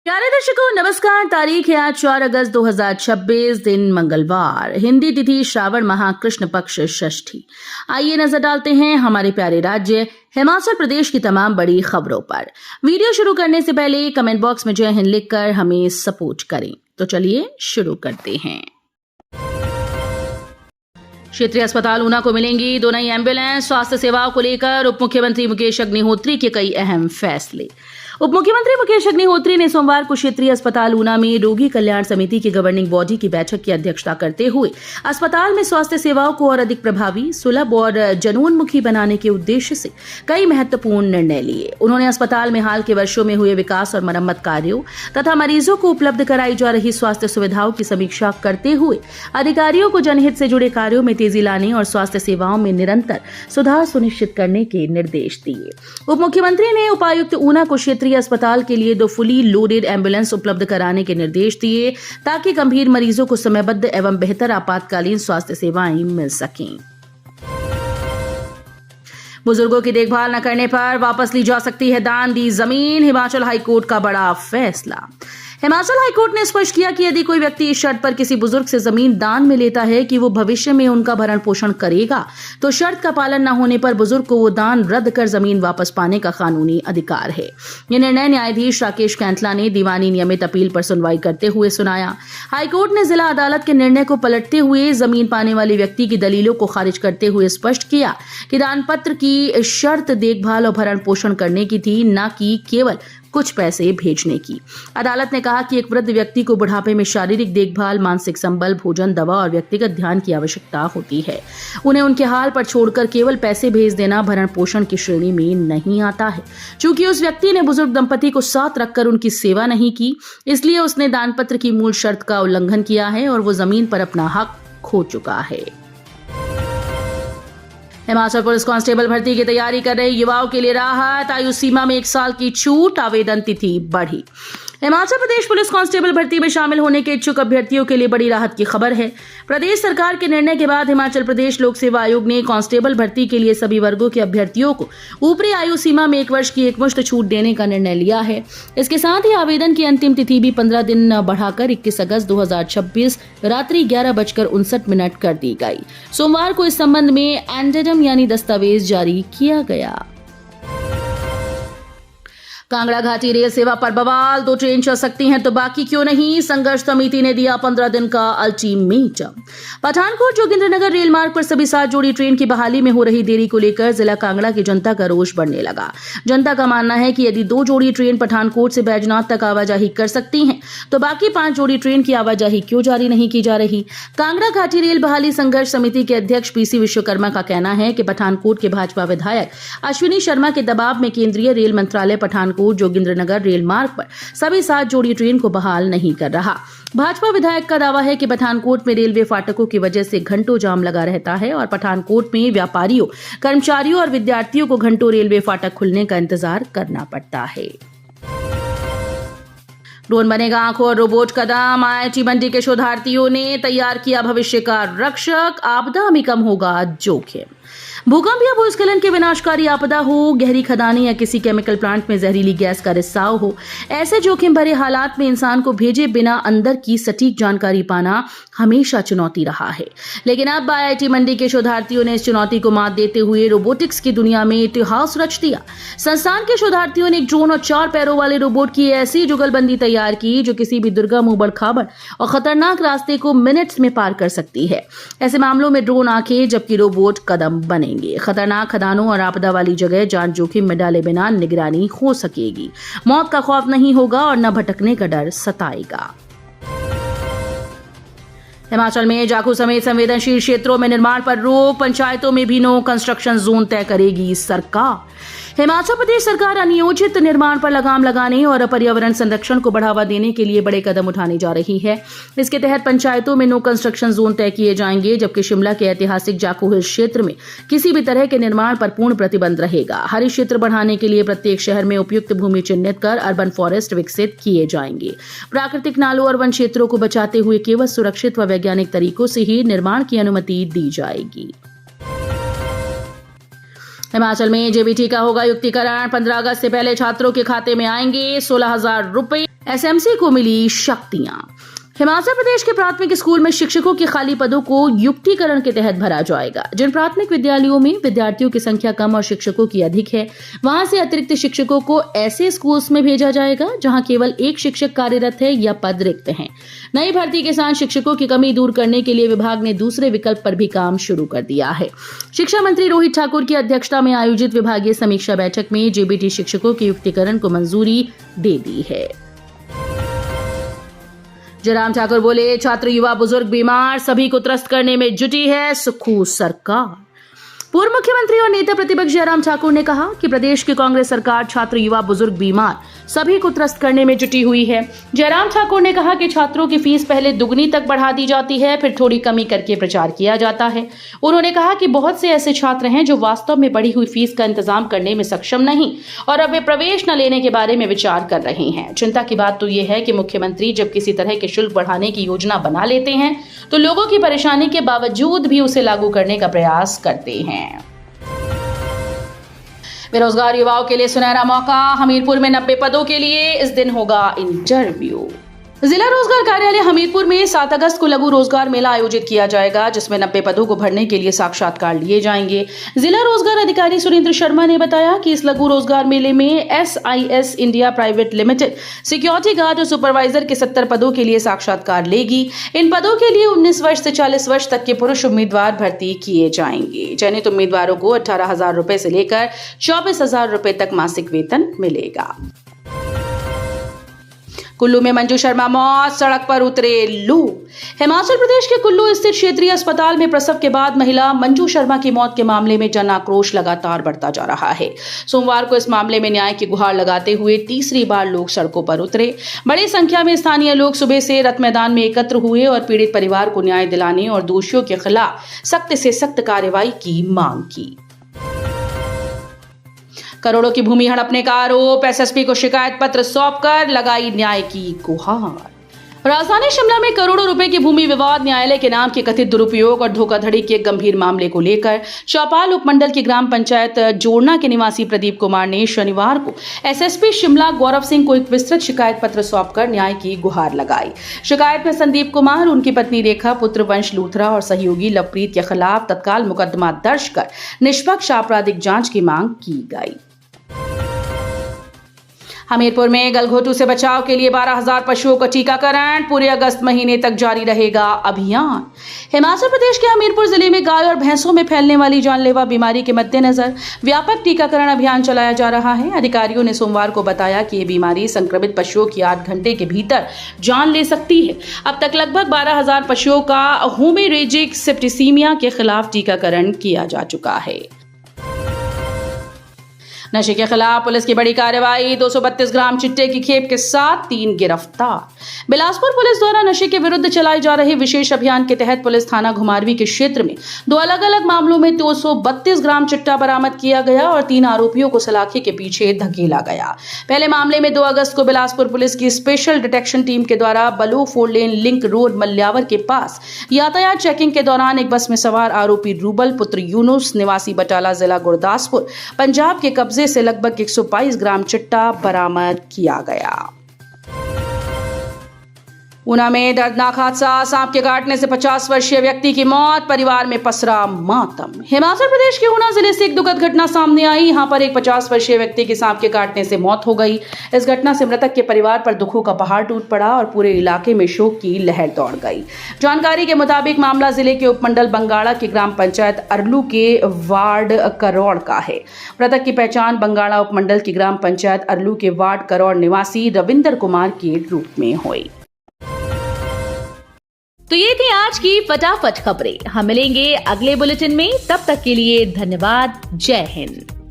प्यारे दर्शकों नमस्कार। तारीख है आज 4 अगस्त 2026, दिन मंगलवार, हिंदी तिथि श्रावण माह कृष्ण पक्ष षष्ठी। आइए नजर डालते हैं हमारे प्यारे राज्य हिमाचल प्रदेश की तमाम बड़ी खबरों पर। वीडियो शुरू करने से पहले कमेंट बॉक्स में जय हिंद लिखकर हमें सपोर्ट करें। तो चलिए शुरू करते हैं। क्षेत्रीय अस्पताल ऊना को मिलेंगी 2 नई एम्बुलेंस। स्वास्थ्य सेवाओं को लेकर उप मुख्यमंत्री मुकेश अग्निहोत्री के कई अहम फैसले। उप मुख्यमंत्री मुकेश अग्निहोत्री ने सोमवार को क्षेत्रीय अस्पताल ऊना में रोगी कल्याण समिति की गवर्निंग बॉडी की बैठक की अध्यक्षता करते हुए अस्पताल में स्वास्थ्य सेवाओं को और अधिक प्रभावी, सुलभ और जनोन्मुखी बनाने के उद्देश्य से कई महत्वपूर्ण निर्णय लिए। उन्होंने अस्पताल में हाल के वर्षों में हुए विकास और मरम्मत कार्यों तथा मरीजों को उपलब्ध कराई जा रही स्वास्थ्य सुविधाओं की समीक्षा करते हुए अधिकारियों को जनहित से जुड़े कार्यों में तेजी लाने और स्वास्थ्य सेवाओं में निरंतर सुधार सुनिश्चित करने के निर्देश दिए। उप मुख्यमंत्री ने उपायुक्त ऊना को क्षेत्रीय अस्पताल के लिए 2 फुली लोडेड एम्बुलेंस उपलब्ध कराने के निर्देश दिए ताकि गंभीर मरीजों को समयबद्ध एवं बेहतर आपातकालीन स्वास्थ्य सेवाएं मिल सकें। बुजुर्गों की देखभाल न करने पर वापस ली जा सकती है दान दी जमीन, हिमाचल हाईकोर्ट का बड़ा फैसला। हिमाचल हाईकोर्ट ने स्पष्ट किया कि यदि कोई व्यक्ति इस शर्त पर किसी बुजुर्ग से जमीन दान में लेता है कि वो भविष्य में उनका भरण पोषण करेगा, तो शर्त का पालन न होने पर बुजुर्ग को वो दान रद्द कर जमीन वापस पाने का कानूनी अधिकार है। यह निर्णय न्यायाधीश राकेश कैंथला ने दीवानी नियमित अपील पर सुनवाई करते हुए सुनाया। हाईकोर्ट ने जिला अदालत के निर्णय को पलटते हुए जमीन पाने वाले व्यक्ति की दलीलों को खारिज करते हुए स्पष्ट किया कि दान पत्र की शर्त देखभाल और भरण पोषण करने की थी, न कि केवल कुछ पैसे भेजने की। अदालत ने कहा कि एक वृद्ध व्यक्ति को बुढ़ापे में शारीरिक देखभाल, मानसिक संबल, भोजन, दवा और व्यक्तिगत ध्यान की आवश्यकता होती है। उन्हें उनके हाल पर छोड़कर केवल पैसे भेज देना भरण पोषण की श्रेणी में नहीं आता है। चूंकि उस व्यक्ति ने बुजुर्ग दंपति को साथ रखकर उनकी सेवा नहीं की, इसलिए उसने दान पत्र की मूल शर्त का उल्लंघन किया है और वो जमीन पर अपना हक खो चुका है। हिमाचल पुलिस कांस्टेबल भर्ती की तैयारी कर रहे युवाओं के लिए राहत, आयु सीमा में 1 साल की छूट, आवेदन तिथि बढ़ी। हिमाचल प्रदेश पुलिस कांस्टेबल भर्ती में शामिल होने के इच्छुक अभ्यर्थियों के लिए बड़ी राहत की खबर है। प्रदेश सरकार के निर्णय के बाद हिमाचल प्रदेश लोक सेवा आयोग ने कांस्टेबल भर्ती के लिए सभी वर्गों के अभ्यर्थियों को ऊपरी आयु सीमा में 1 वर्ष की एकमुश्त छूट देने का निर्णय लिया है। इसके साथ ही आवेदन की अंतिम तिथि भी 15 दिन बढ़ाकर 21 अगस्त 2026 रात्रि 11:59 कर दी गई। सोमवार को इस संबंध में एंडेडम यानी दस्तावेज जारी किया गया। कांगड़ा घाटी रेल सेवा पर बवाल, 2 ट्रेन चल सकती हैं तो बाकी क्यों नहीं, संघर्ष समिति ने दिया 15 दिन का अल्टीमेटम। पठानकोट जोगिंद्रनगर रेल मार्ग पर सभी 7 जोड़ी ट्रेन की बहाली में हो रही देरी को लेकर जिला कांगड़ा की जनता का रोष बढ़ने लगा। जनता का मानना है कि यदि 2 जोड़ी ट्रेन पठानकोट से बैजनाथ तक आवाजाही कर सकती हैं तो बाकी 5 जोड़ी ट्रेन की आवाजाही क्यों जारी नहीं की जा रही। कांगड़ा घाटी रेल बहाली संघर्ष समिति के अध्यक्ष पीसी विश्वकर्मा का कहना है कि पठानकोट के भाजपा विधायक अश्विनी शर्मा के दबाव में केंद्रीय रेल मंत्रालय पठानकोट जोगिंद्रनगर रेल मार्ग पर सभी 7 जोड़ी ट्रेन को बहाल नहीं कर रहा। भाजपा विधायक का दावा है कि पठानकोट में रेलवे फाटकों की वजह से घंटों जाम लगा रहता है और पठानकोट में व्यापारियों, कर्मचारियों और विद्यार्थियों को घंटों रेलवे फाटक खुलने का इंतजार करना पड़ता है। ड्रोन बनेगा आंखों और रोबोट का दाम, IIT मंडी के शोधार्थियों ने तैयार किया भविष्य का रक्षक, आपदा में कम होगा जोखिम। भूकंप या भूस्खलन के विनाशकारी आपदा हो, गहरी खदानें या किसी केमिकल प्लांट में जहरीली गैस का रिसाव हो, ऐसे जोखिम भरे हालात में इंसान को भेजे बिना अंदर की सटीक जानकारी पाना हमेशा चुनौती रहा है। लेकिन अब IIT मंडी के शोधार्थियों ने इस चुनौती को मात देते हुए रोबोटिक्स की दुनिया में इतिहास रच दिया। संस्थान के शोधार्थियों ने एक ड्रोन और 4 पैरों वाले रोबोट की ऐसी जुगलबंदी तैयार की जो किसी भी दुर्गम, उबड़-खाबड़ और खतरनाक रास्ते को मिनट्स में पार कर सकती है। ऐसे मामलों में ड्रोन आंखें जबकि रोबोट कदम बनेंगे। खतरनाक खदानों और आपदा वाली जगह जान जोखिम में डाले बिना निगरानी हो सकेगी। मौत का खौफ नहीं होगा और न भटकने का डर सताएगा। हिमाचल में जाखू समेत संवेदनशील क्षेत्रों में निर्माण पर रोक, पंचायतों में भी नो कंस्ट्रक्शन जोन तय करेगी सरकार। हिमाचल प्रदेश सरकार अनियोजित निर्माण पर लगाम लगाने और पर्यावरण संरक्षण को बढ़ावा देने के लिए बड़े कदम उठाने जा रही है। इसके तहत पंचायतों में नो कंस्ट्रक्शन जोन तय किए जाएंगे, जबकि शिमला के ऐतिहासिक जाखू हिल क्षेत्र में किसी भी तरह के निर्माण पर पूर्ण प्रतिबंध रहेगा। हरित क्षेत्र बढ़ाने के लिए प्रत्येक शहर में उपयुक्त भूमि चिन्हित कर अर्बन फॉरेस्ट विकसित किए जाएंगे। प्राकृतिक नालों और वन क्षेत्रों को बचाते हुए केवल सुरक्षित व वैज्ञानिक तरीकों से ही निर्माण की अनुमति दी जाएगी। हिमाचल में जेबीटी का होगा युक्तिकरण, 15 अगस्त से पहले छात्रों के खाते में आएंगे 16,000 रुपए। एसएमसी को मिली शक्तियां। हिमाचल प्रदेश के प्राथमिक स्कूल में शिक्षकों के खाली पदों को युक्तिकरण के तहत भरा जाएगा। जिन प्राथमिक विद्यालयों में विद्यार्थियों की संख्या कम और शिक्षकों की अधिक है, वहां से अतिरिक्त शिक्षकों को ऐसे स्कूल्स में भेजा जाएगा जहां केवल एक शिक्षक कार्यरत है या पद रिक्त हैं। नई भर्ती के साथ शिक्षकों की कमी दूर करने के लिए विभाग ने दूसरे विकल्प पर भी काम शुरू कर दिया है। शिक्षा मंत्री रोहित ठाकुर की अध्यक्षता में आयोजित विभागीय समीक्षा बैठक में जेबीटी शिक्षकों के युक्तिकरण को मंजूरी दे दी है। जयराम ठाकुर बोले, छात्र युवा बुजुर्ग बीमार सभी को त्रस्त करने में जुटी है सुक्खू सरकार। पूर्व मुख्यमंत्री और नेता प्रतिपक्ष जयराम ठाकुर ने कहा कि प्रदेश की कांग्रेस सरकार छात्र युवा बुजुर्ग बीमार सभी को त्रस्त करने में जुटी हुई है। जयराम ठाकुर ने कहा कि छात्रों की फीस पहले दुगनी तक बढ़ा दी जाती है, फिर थोड़ी कमी करके प्रचार किया जाता है। उन्होंने कहा कि बहुत से ऐसे छात्र हैं जो वास्तव में बढ़ी हुई फीस का इंतजाम करने में सक्षम नहीं और अब वे प्रवेश न लेने के बारे में विचार कर रहे हैं। चिंता की बात तो ये है कि मुख्यमंत्री जब किसी तरह के शुल्क बढ़ाने की योजना बना लेते हैं तो लोगों की परेशानी के बावजूद भी उसे लागू करने का प्रयास करते हैं। बेरोजगार युवाओं के लिए सुनहरा मौका। हमीरपुर में 90 पदों के लिए इस दिन होगा इंटरव्यू। जिला रोजगार कार्यालय हमीरपुर में 7 अगस्त को लघु रोजगार मेला आयोजित किया जाएगा, जिसमें 90 पदों को भरने के लिए साक्षात्कार लिए जाएंगे। जिला रोजगार अधिकारी सुरेंद्र शर्मा ने बताया कि इस लघु रोजगार मेले में SIS India private limited security guard और सुपरवाइजर के 70 पदों के लिए साक्षात्कार लेगी। इन पदों के लिए 19 वर्ष से 40 वर्ष तक के पुरुष उम्मीदवार भर्ती किए जाएंगे। चयनित उम्मीदवारों को 18,000 रुपए से लेकर 24,000 रुपए तक मासिक वेतन मिलेगा। कुल्लू में मंजू शर्मा मौत, सड़क पर उतरे लोग। हिमाचल प्रदेश के कुल्लू स्थित क्षेत्रीय अस्पताल में प्रसव के बाद महिला मंजू शर्मा की मौत के मामले में जन आक्रोश लगातार बढ़ता जा रहा है। सोमवार को इस मामले में न्याय की गुहार लगाते हुए तीसरी बार लोग सड़कों पर उतरे। बड़ी संख्या में स्थानीय लोग सुबह से रथ मैदान में एकत्र हुए और पीड़ित परिवार को न्याय दिलाने और दोषियों के खिलाफ सख्त से सख्त कार्रवाई की मांग की। करोड़ों की भूमि हड़पने का आरोप, एसएसपी को शिकायत पत्र सौंपकर लगाई न्याय की गुहार। राजधानी शिमला में करोड़ों रुपए की भूमि विवाद न्यायालय के नाम के कथित दुरुपयोग और धोखाधड़ी के गंभीर मामले को लेकर चौपाल उपमंडल की ग्राम पंचायत जोड़ना के निवासी प्रदीप कुमार ने शनिवार को एसएसपी शिमला गौरव सिंह को एक विस्तृत शिकायत पत्र सौंपकर न्याय की गुहार लगाई। शिकायत में संदीप कुमार, उनकी पत्नी रेखा, पुत्र वंश लूथरा और सहयोगी लवप्रीत के खिलाफ तत्काल मुकदमा दर्ज कर निष्पक्ष आपराधिक जांच की मांग की गई। हमीरपुर में गलघोटू से बचाव के लिए 12,000 पशुओं का टीकाकरण, पूरे अगस्त महीने तक जारी रहेगा अभियान। हिमाचल प्रदेश के हमीरपुर जिले में गाय और भैंसों में फैलने वाली जानलेवा बीमारी के मद्देनजर व्यापक टीकाकरण अभियान चलाया जा रहा है। अधिकारियों ने सोमवार को बताया कि ये बीमारी संक्रमित पशुओं की 8 घंटे के भीतर जान ले सकती है। अब तक लगभग 12,000 पशुओं का हेमोरेजिक सेप्टिसीमिया के खिलाफ टीकाकरण किया जा चुका है। नशे के खिलाफ पुलिस की बड़ी कार्रवाई, 232 ग्राम चिट्टे की खेप के साथ 3 गिरफ्तार। बिलासपुर पुलिस द्वारा नशे के विरुद्ध चलाए जा रहे विशेष अभियान के तहत पुलिस थाना घुमारवी के क्षेत्र में 2 अलग-अलग मामलों में 232 ग्राम चिट्टा बरामद किया गया और 3 आरोपियों को सलाखे के पीछे धकेला गया। पहले मामले में 2 अगस्त को बिलासपुर पुलिस की स्पेशल डिटेक्शन टीम के द्वारा बलो 4 लेन लिंक रोड मल्यावर के पास यातायात चेकिंग के दौरान एक बस में सवार आरोपी रूबल पुत्र यूनुस निवासी बटाला जिला गुरदासपुर पंजाब के कब्जे से लगभग 122 ग्राम चिट्टा बरामद किया गया। ऊना में दर्दनाक हादसा, सांप के काटने से 50 वर्षीय व्यक्ति की मौत, परिवार में पसरा मातम। हिमाचल प्रदेश के ऊना जिले से एक दुखद घटना सामने आई। यहां पर एक 50 वर्षीय व्यक्ति की सांप के काटने से मौत हो गई। इस घटना से मृतक के परिवार पर दुखों का पहाड़ टूट पड़ा और पूरे इलाके में शोक की लहर दौड़ गई। जानकारी के मुताबिक मामला जिले के उपमंडल बंगाड़ा की ग्राम पंचायत अरलू के वार्ड करोड़ का है। मृतक की पहचान बंगाड़ा उपमंडल की ग्राम पंचायत अरलू के वार्ड करोड़ निवासी रविंदर कुमार के रूप में हुई। तो ये थी आज की फटाफट खबरें। हम मिलेंगे अगले बुलेटिन में, तब तक के लिए धन्यवाद। जय हिंद।